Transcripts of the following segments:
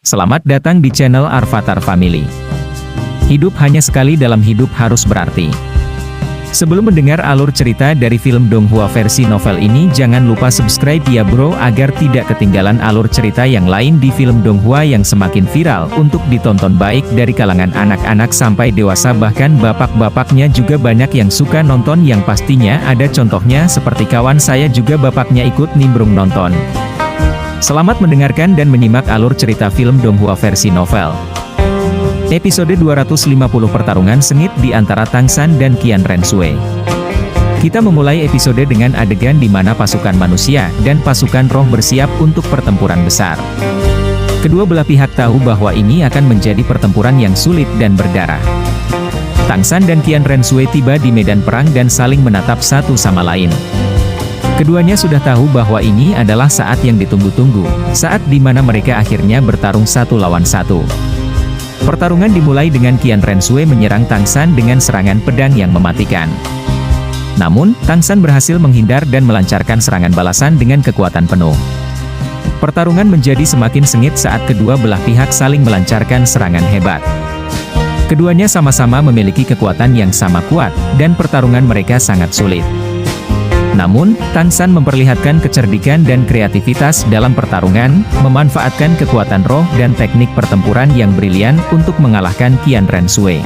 Selamat datang di channel Arvatar Family. Hidup hanya sekali dalam hidup harus berarti. Sebelum mendengar alur cerita dari film Donghua versi novel ini, jangan lupa subscribe ya bro agar tidak ketinggalan alur cerita yang lain di film Donghua yang semakin viral untuk ditonton baik dari kalangan anak-anak sampai dewasa, bahkan bapak-bapaknya juga banyak yang suka nonton, yang pastinya ada contohnya seperti kawan saya juga bapaknya ikut nimbrung nonton. Selamat mendengarkan dan menyimak alur cerita film Donghua versi novel. Episode 250, pertarungan sengit di antara Tang San dan Qian Renshui. Kita memulai episode dengan adegan di mana pasukan manusia dan pasukan roh bersiap untuk pertempuran besar. Kedua belah pihak tahu bahwa ini akan menjadi pertempuran yang sulit dan berdarah. Tang San dan Qian Renshui tiba di medan perang dan saling menatap satu sama lain. Keduanya sudah tahu bahwa ini adalah saat yang ditunggu-tunggu, saat di mana mereka akhirnya bertarung satu lawan satu. Pertarungan dimulai dengan Qian Renshui menyerang Tang San dengan serangan pedang yang mematikan. Namun, Tang San berhasil menghindar dan melancarkan serangan balasan dengan kekuatan penuh. Pertarungan menjadi semakin sengit saat kedua belah pihak saling melancarkan serangan hebat. Keduanya sama-sama memiliki kekuatan yang sama kuat, dan pertarungan mereka sangat sulit. Namun, Tang San memperlihatkan kecerdikan dan kreativitas dalam pertarungan, memanfaatkan kekuatan roh dan teknik pertempuran yang brilian untuk mengalahkan Qian Renshui.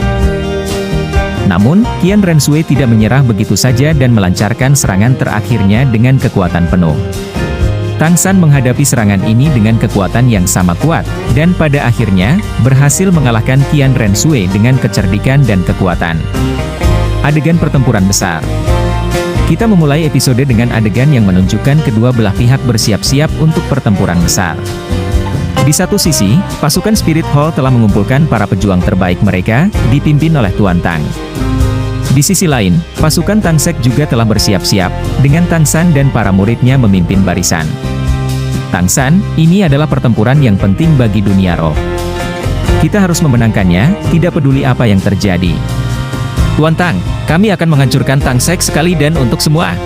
Namun, Qian Renshui tidak menyerah begitu saja dan melancarkan serangan terakhirnya dengan kekuatan penuh. Tang San menghadapi serangan ini dengan kekuatan yang sama kuat, dan pada akhirnya, berhasil mengalahkan Qian Renshui dengan kecerdikan dan kekuatan. Adegan pertempuran besar. Kita memulai episode dengan adegan yang menunjukkan kedua belah pihak bersiap-siap untuk pertempuran besar. Di satu sisi, pasukan Spirit Hall telah mengumpulkan para pejuang terbaik mereka, dipimpin oleh Tuan Tang. Di sisi lain, pasukan Tang Sek juga telah bersiap-siap, dengan Tang San dan para muridnya memimpin barisan. Tang San, ini adalah pertempuran yang penting bagi dunia roh. Kita harus memenangkannya, tidak peduli apa yang terjadi. Tuan Tang, kami akan menghancurkan Tang Sek sekali dan untuk semua.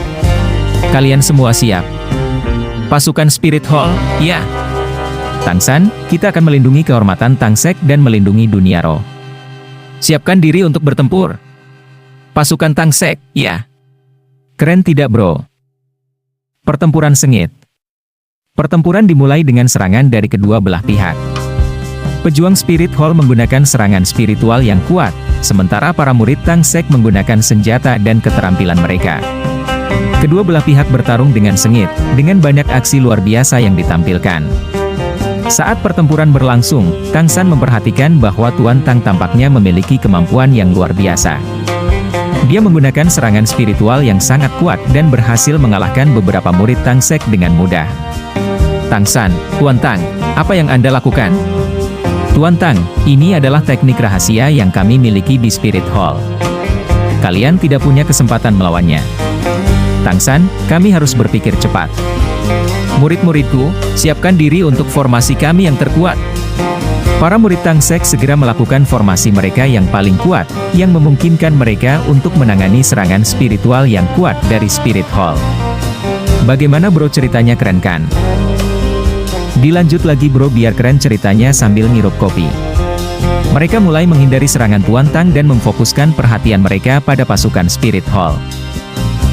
Kalian semua siap? Pasukan Spirit Hall, ya. Tang San, kita akan melindungi kehormatan Tang Sek dan melindungi dunia roh. Siapkan diri untuk bertempur. Pasukan Tang Sek, ya. Keren tidak bro? Pertempuran sengit. Pertempuran dimulai dengan serangan dari kedua belah pihak. Pejuang Spirit Hall menggunakan serangan spiritual yang kuat, sementara para murid Tang Sek menggunakan senjata dan keterampilan mereka. Kedua belah pihak bertarung dengan sengit, dengan banyak aksi luar biasa yang ditampilkan. Saat pertempuran berlangsung, Tang San memperhatikan bahwa Tuan Tang tampaknya memiliki kemampuan yang luar biasa. Dia menggunakan serangan spiritual yang sangat kuat dan berhasil mengalahkan beberapa murid Tang Sek dengan mudah. Tang San, Tuan Tang, apa yang Anda lakukan? Tuan Tang, ini adalah teknik rahasia yang kami miliki di Spirit Hall. Kalian tidak punya kesempatan melawannya. Tang San, kami harus berpikir cepat. Murid-muridku, siapkan diri untuk formasi kami yang terkuat. Para murid Tang Sek segera melakukan formasi mereka yang paling kuat, yang memungkinkan mereka untuk menangani serangan spiritual yang kuat dari Spirit Hall. Bagaimana bro, ceritanya keren kan? Dilanjut lagi bro biar keren ceritanya sambil ngirup kopi. Mereka mulai menghindari serangan Tuan Tang dan memfokuskan perhatian mereka pada pasukan Spirit Hall.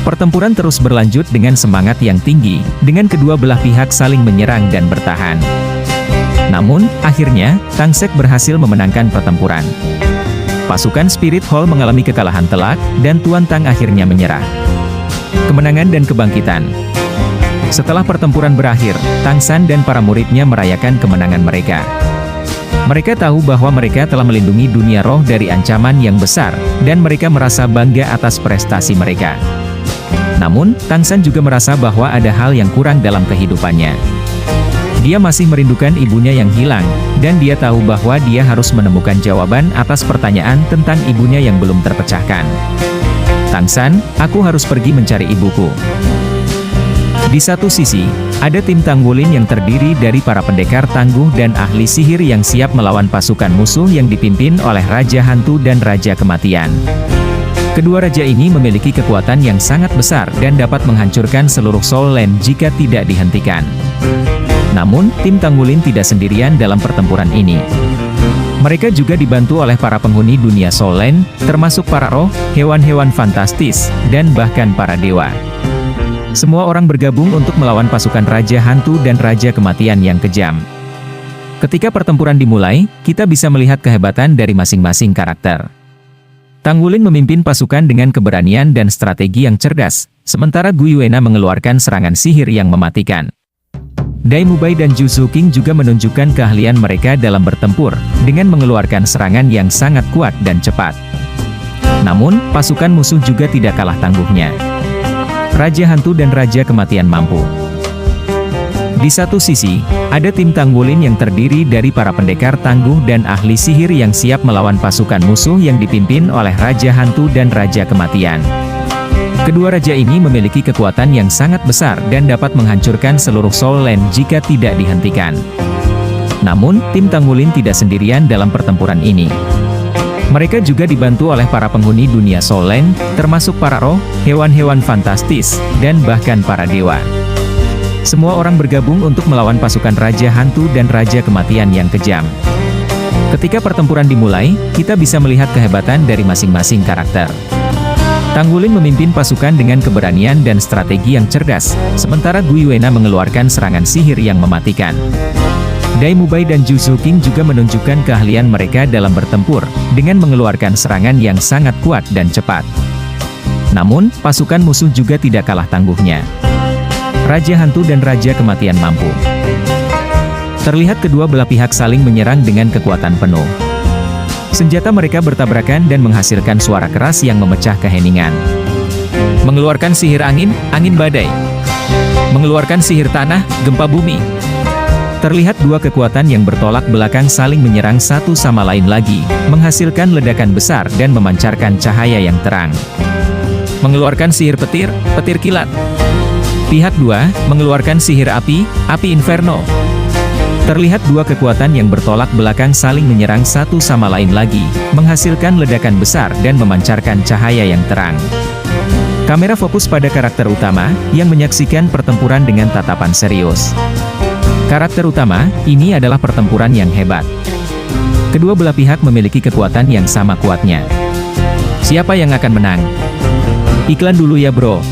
Pertempuran terus berlanjut dengan semangat yang tinggi, dengan kedua belah pihak saling menyerang dan bertahan. Namun, akhirnya, Tang Sek berhasil memenangkan pertempuran. Pasukan Spirit Hall mengalami kekalahan telak, dan Tuan Tang akhirnya menyerah. Kemenangan dan kebangkitan. Setelah pertempuran berakhir, Tang San dan para muridnya merayakan kemenangan mereka. Mereka tahu bahwa mereka telah melindungi dunia roh dari ancaman yang besar, dan mereka merasa bangga atas prestasi mereka. Namun, Tang San juga merasa bahwa ada hal yang kurang dalam kehidupannya. Dia masih merindukan ibunya yang hilang, dan dia tahu bahwa dia harus menemukan jawaban atas pertanyaan tentang ibunya yang belum terpecahkan. Tang San, aku harus pergi mencari ibuku. Di satu sisi, ada tim Tang Wulin yang terdiri dari para pendekar tangguh dan ahli sihir yang siap melawan pasukan musuh yang dipimpin oleh Raja Hantu dan Raja Kematian. Kedua raja ini memiliki kekuatan yang sangat besar dan dapat menghancurkan seluruh Soul Land jika tidak dihentikan. Namun, tim Tanggulin tidak sendirian dalam pertempuran ini. Mereka juga dibantu oleh para penghuni dunia Soul Land, termasuk para roh, hewan-hewan fantastis, dan bahkan para dewa. Semua orang bergabung untuk melawan pasukan Raja Hantu dan Raja Kematian yang kejam. Ketika pertempuran dimulai, kita bisa melihat kehebatan dari masing-masing karakter. Tanggulin memimpin pasukan dengan keberanian dan strategi yang cerdas, sementara Gu Yuena mengeluarkan serangan sihir yang mematikan. Dai Mubai dan Zhu Zuqing juga menunjukkan keahlian mereka dalam bertempur, dengan mengeluarkan serangan yang sangat kuat dan cepat. Namun, pasukan musuh juga tidak kalah tangguhnya. Raja Hantu dan Raja Kematian mampu. Di satu sisi, ada tim Tanggulin yang terdiri dari para pendekar tangguh dan ahli sihir yang siap melawan pasukan musuh yang dipimpin oleh Raja Hantu dan Raja Kematian. Kedua raja ini memiliki kekuatan yang sangat besar dan dapat menghancurkan seluruh Soul Land jika tidak dihentikan. Namun, tim Tanggulin tidak sendirian dalam pertempuran ini. Mereka juga dibantu oleh para penghuni dunia Soul Land, termasuk para roh, hewan-hewan fantastis, dan bahkan para dewa. Semua orang bergabung untuk melawan pasukan Raja Hantu dan Raja Kematian yang kejam. Ketika pertempuran dimulai, kita bisa melihat kehebatan dari masing-masing karakter. Tanggulin memimpin pasukan dengan keberanian dan strategi yang cerdas, sementara Gu Yuena mengeluarkan serangan sihir yang mematikan. Dai Mubai dan Zhu Zuqing juga menunjukkan keahlian mereka dalam bertempur, dengan mengeluarkan serangan yang sangat kuat dan cepat. Namun, pasukan musuh juga tidak kalah tangguhnya. Raja Hantu dan Raja Kematian mampu. Terlihat kedua belah pihak saling menyerang dengan kekuatan penuh. Senjata mereka bertabrakan dan menghasilkan suara keras yang memecah keheningan. Mengeluarkan sihir angin, angin badai. Mengeluarkan sihir tanah, gempa bumi. Terlihat dua kekuatan yang bertolak belakang saling menyerang satu sama lain lagi, menghasilkan ledakan besar dan memancarkan cahaya yang terang. Mengeluarkan sihir petir, petir kilat. Pihak dua, mengeluarkan sihir api, api inferno. Terlihat dua kekuatan yang bertolak belakang saling menyerang satu sama lain lagi, menghasilkan ledakan besar dan memancarkan cahaya yang terang. Kamera fokus pada karakter utama, yang menyaksikan pertempuran dengan tatapan serius. Karakter utama, ini adalah pertempuran yang hebat. Kedua belah pihak memiliki kekuatan yang sama kuatnya. Siapa yang akan menang? Iklan dulu ya bro.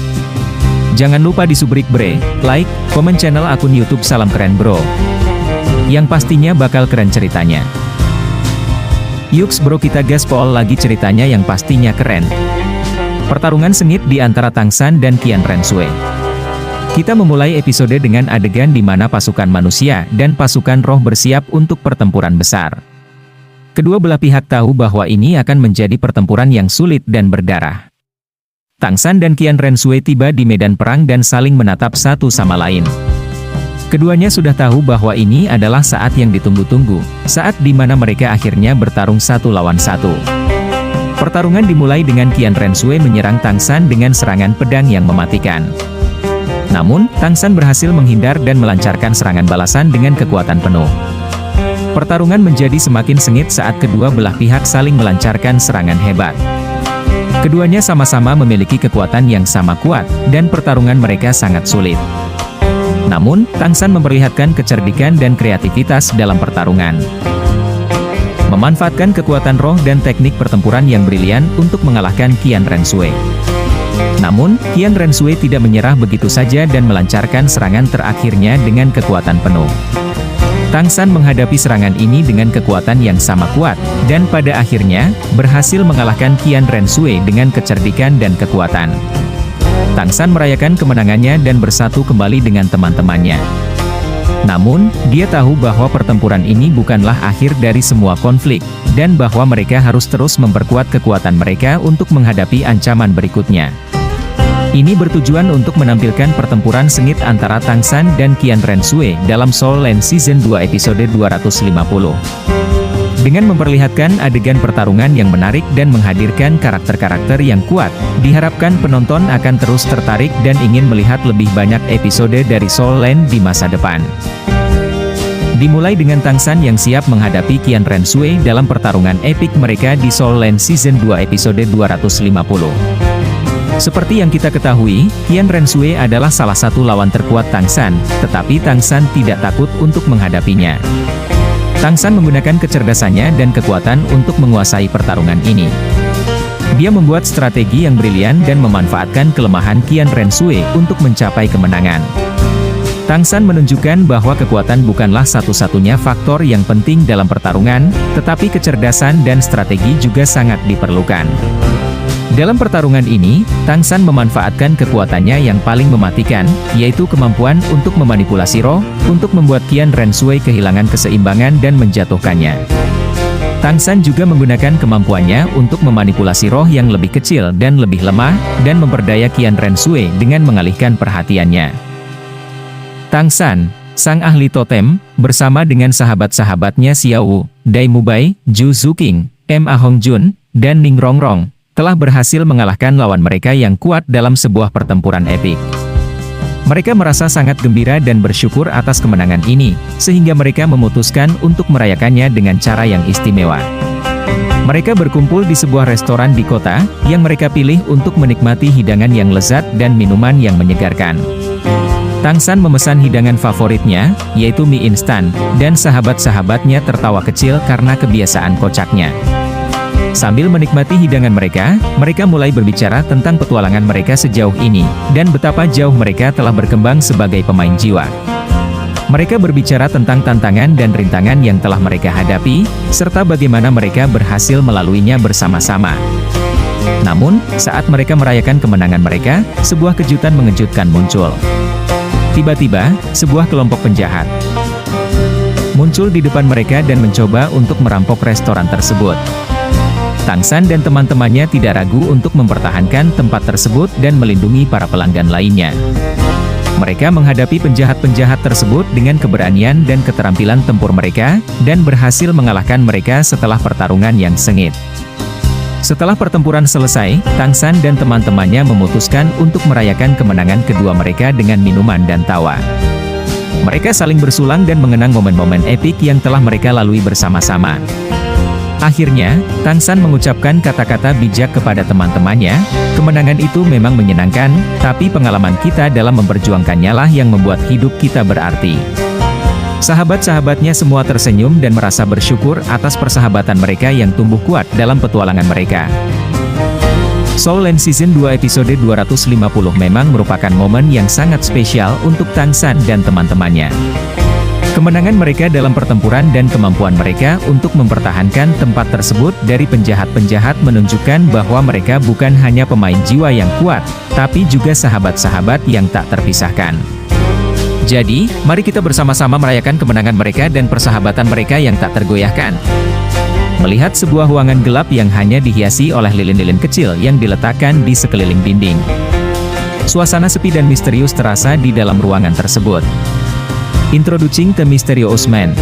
Jangan lupa disubrik bre, like, komen channel akun YouTube Salam Keren Bro. Yang pastinya bakal keren ceritanya. Yuks bro, kita gaspol lagi ceritanya yang pastinya keren. Pertarungan sengit di antara Tangsan dan Qian Renshui. Kita memulai episode dengan adegan di mana pasukan manusia dan pasukan roh bersiap untuk pertempuran besar. Kedua belah pihak tahu bahwa ini akan menjadi pertempuran yang sulit dan berdarah. Tangsan dan Qian Renshui tiba di medan perang dan saling menatap satu sama lain. Keduanya sudah tahu bahwa ini adalah saat yang ditunggu-tunggu, saat di mana mereka akhirnya bertarung satu lawan satu. Pertarungan dimulai dengan Qian Renshui menyerang Tangsan dengan serangan pedang yang mematikan. Namun, Tangsan berhasil menghindar dan melancarkan serangan balasan dengan kekuatan penuh. Pertarungan menjadi semakin sengit saat kedua belah pihak saling melancarkan serangan hebat. Keduanya sama-sama memiliki kekuatan yang sama kuat, dan pertarungan mereka sangat sulit. Namun, Tangsan memperlihatkan kecerdikan dan kreativitas dalam pertarungan. Memanfaatkan kekuatan roh dan teknik pertempuran yang brilian untuk mengalahkan Qian Renshui. Namun, Qian Renshui tidak menyerah begitu saja dan melancarkan serangan terakhirnya dengan kekuatan penuh. Tangsan menghadapi serangan ini dengan kekuatan yang sama kuat, dan pada akhirnya, berhasil mengalahkan Qian Renshui dengan kecerdikan dan kekuatan. Tangsan merayakan kemenangannya dan bersatu kembali dengan teman-temannya. Namun, dia tahu bahwa pertempuran ini bukanlah akhir dari semua konflik, dan bahwa mereka harus terus memperkuat kekuatan mereka untuk menghadapi ancaman berikutnya. Ini bertujuan untuk menampilkan pertempuran sengit antara Tangsan dan Qian Renshui dalam Soul Land Season 2 episode 250. Dengan memperlihatkan adegan pertarungan yang menarik dan menghadirkan karakter-karakter yang kuat, diharapkan penonton akan terus tertarik dan ingin melihat lebih banyak episode dari Soul Land di masa depan. Dimulai dengan Tangsan yang siap menghadapi Qian Renshui dalam pertarungan epik mereka di Soul Land Season 2 episode 250. Seperti yang kita ketahui, Qian Renshui adalah salah satu lawan terkuat Tang San, tetapi Tang San tidak takut untuk menghadapinya. Tang San menggunakan kecerdasannya dan kekuatan untuk menguasai pertarungan ini. Dia membuat strategi yang brilian dan memanfaatkan kelemahan Qian Renshui untuk mencapai kemenangan. Tang San menunjukkan bahwa kekuatan bukanlah satu-satunya faktor yang penting dalam pertarungan, tetapi kecerdasan dan strategi juga sangat diperlukan. Dalam pertarungan ini, Tang San memanfaatkan kekuatannya yang paling mematikan, yaitu kemampuan untuk memanipulasi roh, untuk membuat Qian Renshui kehilangan keseimbangan dan menjatuhkannya. Tang San juga menggunakan kemampuannya untuk memanipulasi roh yang lebih kecil dan lebih lemah, dan memperdaya Qian Renshui dengan mengalihkan perhatiannya. Tang San, sang ahli totem, bersama dengan sahabat-sahabatnya Xiao, Dai Mubai, Zhu Zuqing, Ma Hongjun, dan Ning Rongrong, telah berhasil mengalahkan lawan mereka yang kuat dalam sebuah pertempuran epik. Mereka merasa sangat gembira dan bersyukur atas kemenangan ini, sehingga mereka memutuskan untuk merayakannya dengan cara yang istimewa. Mereka berkumpul di sebuah restoran di kota, yang mereka pilih untuk menikmati hidangan yang lezat dan minuman yang menyegarkan. Tang San memesan hidangan favoritnya, yaitu mie instan, dan sahabat-sahabatnya tertawa kecil karena kebiasaan kocaknya. Sambil menikmati hidangan mereka, mereka mulai berbicara tentang petualangan mereka sejauh ini, dan betapa jauh mereka telah berkembang sebagai pemain jiwa. Mereka berbicara tentang tantangan dan rintangan yang telah mereka hadapi, serta bagaimana mereka berhasil melaluinya bersama-sama. Namun, saat mereka merayakan kemenangan mereka, sebuah kejutan mengejutkan muncul. Tiba-tiba, sebuah kelompok penjahat muncul di depan mereka dan mencoba untuk merampok restoran tersebut. Tang San dan teman-temannya tidak ragu untuk mempertahankan tempat tersebut dan melindungi para pelanggan lainnya. Mereka menghadapi penjahat-penjahat tersebut dengan keberanian dan keterampilan tempur mereka, dan berhasil mengalahkan mereka setelah pertarungan yang sengit. Setelah pertempuran selesai, Tang San dan teman-temannya memutuskan untuk merayakan kemenangan kedua mereka dengan minuman dan tawa. Mereka saling bersulang dan mengenang momen-momen epik yang telah mereka lalui bersama-sama. Akhirnya, Tang San mengucapkan kata-kata bijak kepada teman-temannya, kemenangan itu memang menyenangkan, tapi pengalaman kita dalam memperjuangkannya lah yang membuat hidup kita berarti. Sahabat-sahabatnya semua tersenyum dan merasa bersyukur atas persahabatan mereka yang tumbuh kuat dalam petualangan mereka. Soul Land Season 2 episode 250 memang merupakan momen yang sangat spesial untuk Tang San dan teman-temannya. Kemenangan mereka dalam pertempuran dan kemampuan mereka untuk mempertahankan tempat tersebut dari penjahat-penjahat menunjukkan bahwa mereka bukan hanya pemain jiwa yang kuat, tapi juga sahabat-sahabat yang tak terpisahkan. Jadi, mari kita bersama-sama merayakan kemenangan mereka dan persahabatan mereka yang tak tergoyahkan. Melihat sebuah ruangan gelap yang hanya dihiasi oleh lilin-lilin kecil yang diletakkan di sekeliling dinding. Suasana sepi dan misterius terasa di dalam ruangan tersebut. Introducing the Mysterious Man.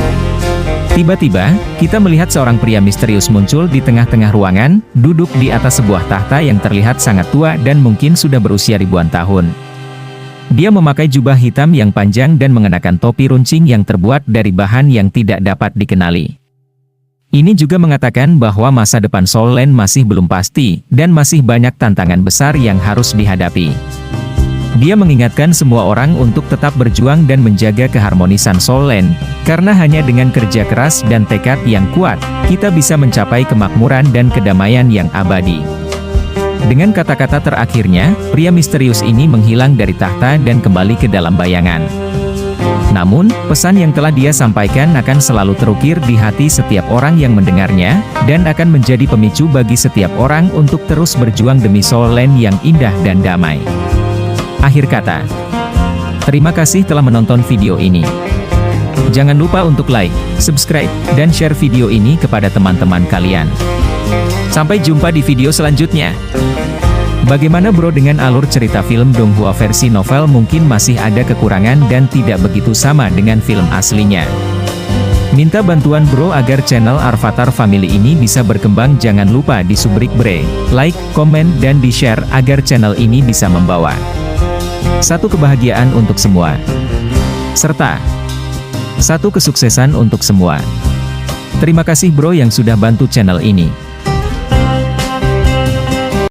Tiba-tiba, kita melihat seorang pria misterius muncul di tengah-tengah ruangan, duduk di atas sebuah tahta yang terlihat sangat tua dan mungkin sudah berusia ribuan tahun. Dia memakai jubah hitam yang panjang dan mengenakan topi runcing yang terbuat dari bahan yang tidak dapat dikenali. Ini juga mengatakan bahwa masa depan Soul Land masih belum pasti, dan masih banyak tantangan besar yang harus dihadapi. Dia mengingatkan semua orang untuk tetap berjuang dan menjaga keharmonisan Soul Land, karena hanya dengan kerja keras dan tekad yang kuat, kita bisa mencapai kemakmuran dan kedamaian yang abadi. Dengan kata-kata terakhirnya, pria misterius ini menghilang dari tahta dan kembali ke dalam bayangan. Namun, pesan yang telah dia sampaikan akan selalu terukir di hati setiap orang yang mendengarnya, dan akan menjadi pemicu bagi setiap orang untuk terus berjuang demi Soul Land yang indah dan damai. Akhir kata, terima kasih telah menonton video ini. Jangan lupa untuk like, subscribe, dan share video ini kepada teman-teman kalian. Sampai jumpa di video selanjutnya. Bagaimana bro dengan alur cerita film Donghua versi novel? Mungkin masih ada kekurangan dan tidak begitu sama dengan film aslinya. Minta bantuan bro agar channel Arvatar Family ini bisa berkembang. Jangan lupa di subscribe, like, komen, dan di share agar channel ini bisa membawa satu kebahagiaan untuk semua, serta satu kesuksesan untuk semua. Terima kasih bro yang sudah bantu channel ini.